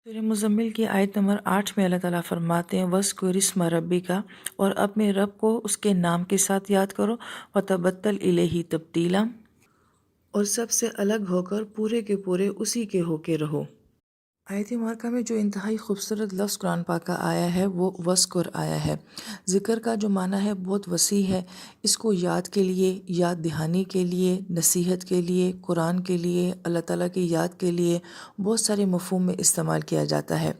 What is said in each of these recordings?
सूरह मुज़म्मिल की आयत नंबर 8 में अल्लाह ताला फरमाते हैं वज़्कुरिस्म रब्बिका, और अपने रब को उसके नाम के साथ याद करो, वतबत्तल इलैहि तब्दीला, और सबसे अलग होकर पूरे के पूरे उसी के होके रहो। आयत मुबारका में जो इंतहाई खूबसूरत लफ्ज़ कुरान पाक का आया है वो वज़्कुर आया है। ज़िक्र का जो माना है बहुत वसी है। इसको याद के लिए, याद दहानी के लिए, नसीहत के लिए, कुरान के लिए, अल्लाह ताला की याद के लिए बहुत सारे मफ़हूम में इस्तेमाल किया जाता है।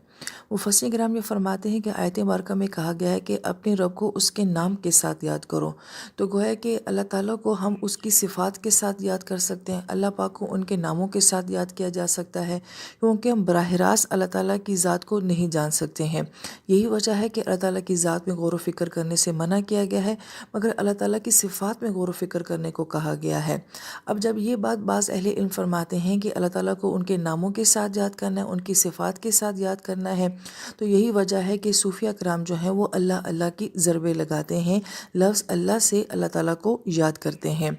मुफस्सिर किराम ये फरमाते हैं कि आयत मुबारका में कहा गया है कि अपने रब को उसके नाम के साथ याद करो। तो गोया कि अल्लाह ताला को हम उसकी सिफ़ात के साथ याद कर सकते हैं, अल्लाह पाक को उनके नामों के साथ याद किया जा सकता है, क्योंकि हम बराह रास्त अल्लाह ताला की ज़ात को नहीं जान सकते हैं। यही वजह है कि अल्लाह ताला की ज़ात में गौर व फ़िक्र करने से मना किया गया है, मगर अल्लाह ताला की सिफ़ात में गौर व फ़िक्र करने को कहा गया है। अब जब ये बात बाज़ अहले इल्म फरमाते हैं कि अल्लाह ताला को उनके नामों के साथ याद करना है, उनकी सिफ़ात के साथ याद करना है, तो यही वजह है कि सूफिया कराम जो हैं वो अल्लाह अल्लाह की ज़रबे लगाते हैं, लफ्ज़ अल्लाह से अल्लाह ताला को याद करते हैं।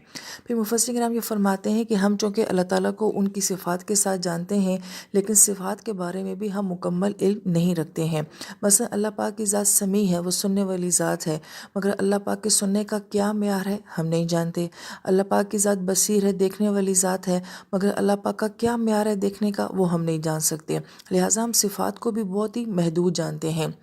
फिर मुफस्सिर कराम ये फरमाते हैं कि हम चूँकि अल्लाह ताला को उनकी सिफ़ात के साथ जानते हैं, लेकिन सिफ़ात के बारे में भी हम मुकम्मल इल्म नहीं रखते हैं। मसलन अल्लाह पाक की ज़ात समी है, वो सुनने वाली ज़ात है, मगर अल्लाह पाक के सुनने का क्या मेयार है हम नहीं जानते। अल्लाह पाक की ज़ात बसीर है, देखने वाली ज़ात है, मगर अल्लाह पाक का क्या मेयार है देखने का वो हम नहीं जान सकते। लिहाजा हम सिफ़ात को भी बहुत ही महदूद जानते हैं।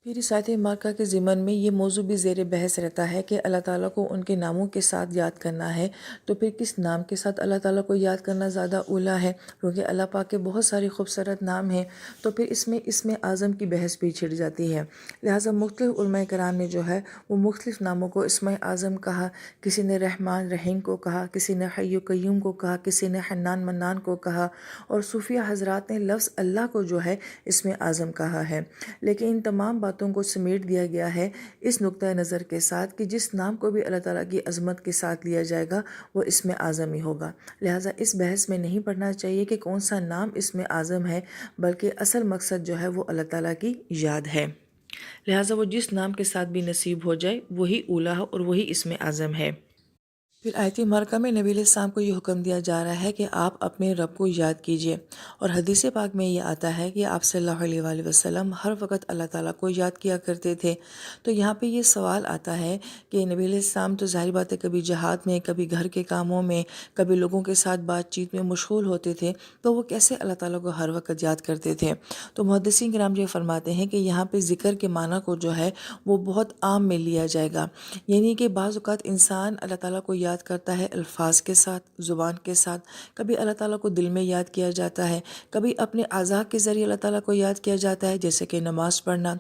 फिर इस आयत मुबारका के ज़िमन में ये मौजू भी ज़ेर बहस रहता है कि अल्लाह ताला को उनके नामों के साथ याद करना है, तो फिर किस नाम के साथ अल्लाह ताला को याद करना ज़्यादा औला है, क्योंकि अल्लाह पाक के बहुत सारे खूबसूरत नाम हैं। तो फिर इसमें आज़म की बहस भी छिड़ जाती है। लिहाजा मुख्तलिफ़ उलमाए कराम ने जो है वो मुख्तलिफ़ नामों को इस्म आज़म कहा। किसी ने रहमान रहीम को कहा, किसी ने हय्यु क़य्यूम को कहा, किसी ने हन्नान मन्नान को कहा, और सूफिया हज़रात ने लफ्ज़ अल्लाह को जो है इसमें आज़म कहा है। लेकिन इन तमाम बातों को समेट दिया गया है इस नुक्ता नज़र के साथ कि जिस नाम को भी अल्लाह ताला की अज़मत के साथ लिया जाएगा वो इसमें आज़म ही होगा। लिहाजा इस बहस में नहीं पढ़ना चाहिए कि कौन सा नाम इसमें आज़म है, बल्कि असल मकसद जो है वो अल्लाह ताला की याद है। लिहाजा वो जिस नाम के साथ भी नसीब हो जाए वही ऊला है और वही इसमें आज़म है। फिर आयत मुबारका में नबी अलैहिस्सलाम को ये हुक्म दिया जा रहा है कि आप अपने रब को याद कीजिए, और हदीस पाक में ये आता है कि आप सल्लल्लाहु अलैहि वसल्लम हर वक्त अल्लाह ताला को याद किया करते थे। तो यहाँ पे ये सवाल आता है कि नबी अलैहिस्सलाम तो ज़ाहिर बात है कभी जहाद में, कभी घर के कामों में, कभी लोगों के साथ बातचीत में मशगूल होते थे, तो वो कैसे अल्लाह ताला को हर वक्त याद करते थे। तो मुहद्दिसीन किराम ये फरमाते हैं कि यहाँ पे ज़िक्र के माना को जो है वो बहुत आम में लिया जाएगा, यानी कि बाज़ औक़ात इंसान अल्लाह ताला को याद करता है अल्फाज के साथ, ज़ुबान के साथ, कभी अल्लाह ताला को दिल में याद किया जाता है, कभी अपने अज़ा के ज़रिए अल्लाह ताला को याद किया जाता है, जैसे कि नमाज़ पढ़ना।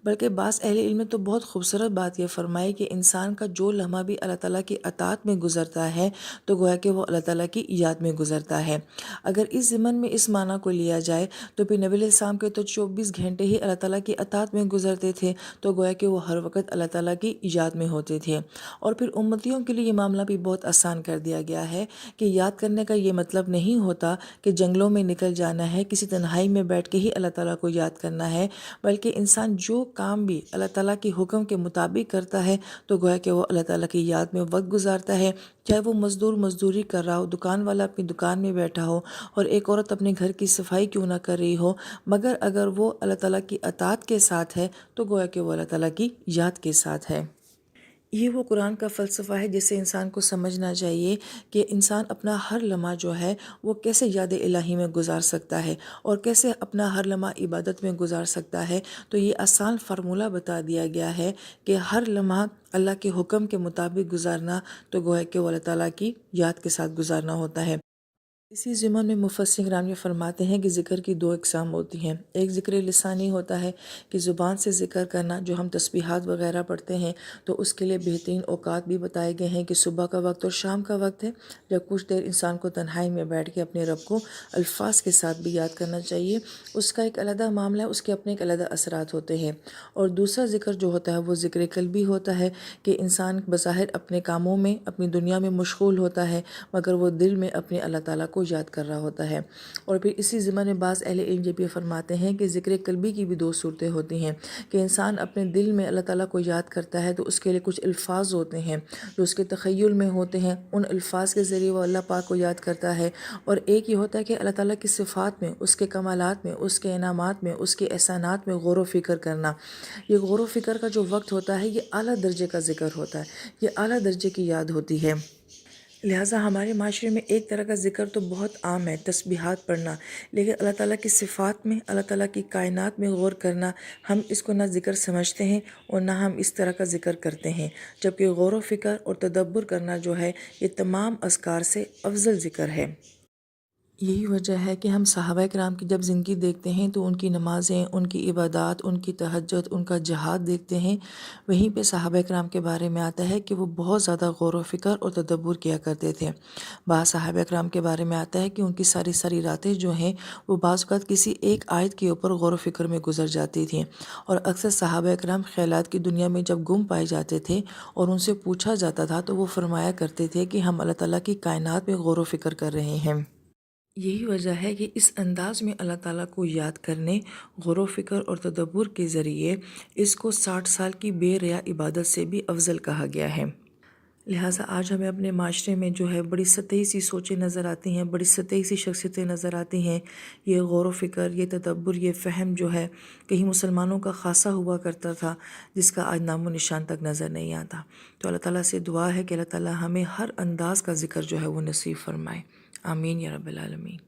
बल्कि बाज़ अहले इल्म ने तो बहुत खूबसूरत बात यह फरमाई कि इंसान का जो लम्हा भी अल्लाह ताला की अताअत में गुज़रता है, तो गोया कि वो अल्लाह ताला की याद में गुज़रता है। अगर इस ज़िमन में इस माना को लिया जाए, तो फिर नबी अलैहिस्सलाम के तो 24 घंटे ही अल्लाह ताला की अताअत में गुज़रते थे, तो गोया कि वो हर वक्त अल्लाह ताला की याद में होते थे। और फिर उम्मतियों के लिए ये मामला भी बहुत आसान कर दिया गया है कि याद करने का ये मतलब नहीं होता कि जंगलों में निकल जाना है, किसी तन्हाई में बैठ के ही अल्लाह ताला को याद करना है, बल्कि इंसान जो काम भी अल्लाह ताला के हुक्म के मुताबिक करता है, तो गोया कि वो अल्लाह ताला की याद में वक्त गुजारता है। चाहे वो मज़दूर मज़दूरी कर रहा हो, दुकान वाला अपनी दुकान में बैठा हो, और एक औरत अपने घर की सफाई क्यों ना कर रही हो, मगर अगर वो अल्लाह ताला की अताअत के साथ है, तो गोया कि वो अल्लाह ताला की याद के साथ है। ये वो कुरान का फ़लसफ़ा है जिसे इंसान को समझना चाहिए कि इंसान अपना हर लम्हा जो है वो कैसे याद इलाही में गुजार सकता है, और कैसे अपना हर लम्हा इबादत में गुजार सकता है। तो ये आसान फ़ार्मूला बता दिया गया है कि हर लम्हा अल्लाह के हुक्म के मुताबिक गुजारना, तो गोया कि वो अल्लाह ताला की याद के साथ गुजारना होता है। इसी ज़िमन में मुफस्सिर किराम ये फरमाते हैं कि ज़िक्र की दो इक़साम होती हैं। एक ज़िक्र लिसानी होता है कि ज़ुबान से ज़िक्र करना, जो हम तस्बीहात वगैरह पढ़ते हैं, तो उसके लिए बेहतरीन औक़ात भी बताए गए हैं कि सुबह का वक्त और शाम का वक्त है, जब कुछ देर इंसान को तन्हाई में बैठ के अपने रब को अल्फाज के साथ भी याद करना चाहिए। उसका एक अलग मामला है, उसके अपने एक अलग असरात होते हैं। और दूसरा ज़िक्र जो होता है वो ज़िक्र क़ल्बी होता है कि इंसान बज़ाहिर अपने कामों में, अपनी दुनिया में मशगूल होता है, मगर वो दिल में अपने अल्लाह ताला کو یاد کر رہا ہوتا ہے۔ اور پھر اسی ضمن میں بعض اہل علم یہ فرماتے ہیں کہ ذکر قلبی کی بھی دو صورتیں ہوتی ہیں کہ انسان اپنے دل میں اللہ تعالیٰ کو یاد کرتا ہے تو اس کے لیے کچھ الفاظ ہوتے ہیں جو اس کے تخیل میں ہوتے ہیں، ان الفاظ کے ذریعے وہ اللہ پاک کو یاد کرتا ہے۔ اور ایک یہ ہوتا ہے کہ اللہ تعالیٰ کی صفات میں، اس کے کمالات میں، اس کے انعامات میں، اس کے احسانات میں غور و فکر کرنا۔ یہ غور و فکر کا جو وقت ہوتا ہے یہ اعلیٰ درجے کا ذکر ہوتا ہے، یہ اعلیٰ درجے کی یاد ہوتی ہے۔ لہٰذا ہمارے معاشرے میں ایک طرح کا ذکر تو بہت عام ہے، تسبیحات پڑھنا، لیکن اللہ تعالیٰ کی صفات میں، اللہ تعالیٰ کی کائنات میں غور کرنا، ہم اس کو نہ ذکر سمجھتے ہیں اور نہ ہم اس طرح کا ذکر کرتے ہیں، جبکہ غور و فکر اور تدبر کرنا جو ہے یہ تمام اذکار سے افضل ذکر ہے۔ یہی وجہ ہے کہ ہم صحابہ کرام کی جب زندگی دیکھتے ہیں تو ان کی نمازیں، ان کی عبادات، ان کی تہجد، ان کا جہاد دیکھتے ہیں، وہیں پہ صحابہ کرام کے بارے میں آتا ہے کہ وہ بہت زیادہ غور و فکر اور تدبر کیا کرتے تھے۔ بعض صحابہ کرام کے بارے میں آتا ہے کہ ان کی ساری ساری راتیں جو ہیں وہ بعض اوقات کسی ایک آیت کے اوپر غور و فکر میں گزر جاتی تھیں، اور اکثر صحابہ کرام خیالات کی دنیا میں جب گم پائے جاتے تھے اور ان سے پوچھا جاتا تھا تو وہ فرمایا کرتے تھے کہ ہم اللہ تعالیٰ کی کائنات میں غور و فکر کر رہے ہیں۔ یہی وجہ ہے کہ اس انداز میں اللہ تعالیٰ کو یاد کرنے، غور و فکر اور تدبر کے ذریعے اس کو 60 سال کی بے ریا عبادت سے بھی افضل کہا گیا ہے۔ لہٰذا آج ہمیں اپنے معاشرے میں جو ہے بڑی سطحی سی سوچیں نظر آتی ہیں، بڑی سطحی سی شخصیتیں نظر آتی ہیں۔ یہ غور و فکر، یہ تدبر، یہ فہم جو ہے کہیں مسلمانوں کا خاصا ہوا کرتا تھا، جس کا آج نام و نشان تک نظر نہیں آتا۔ تو اللہ تعالیٰ سے دعا ہے کہ اللہ تعالیٰ ہمیں ہر انداز کا ذکر جو ہے وہ نصیب فرمائے۔ آمین یا رب العالمین۔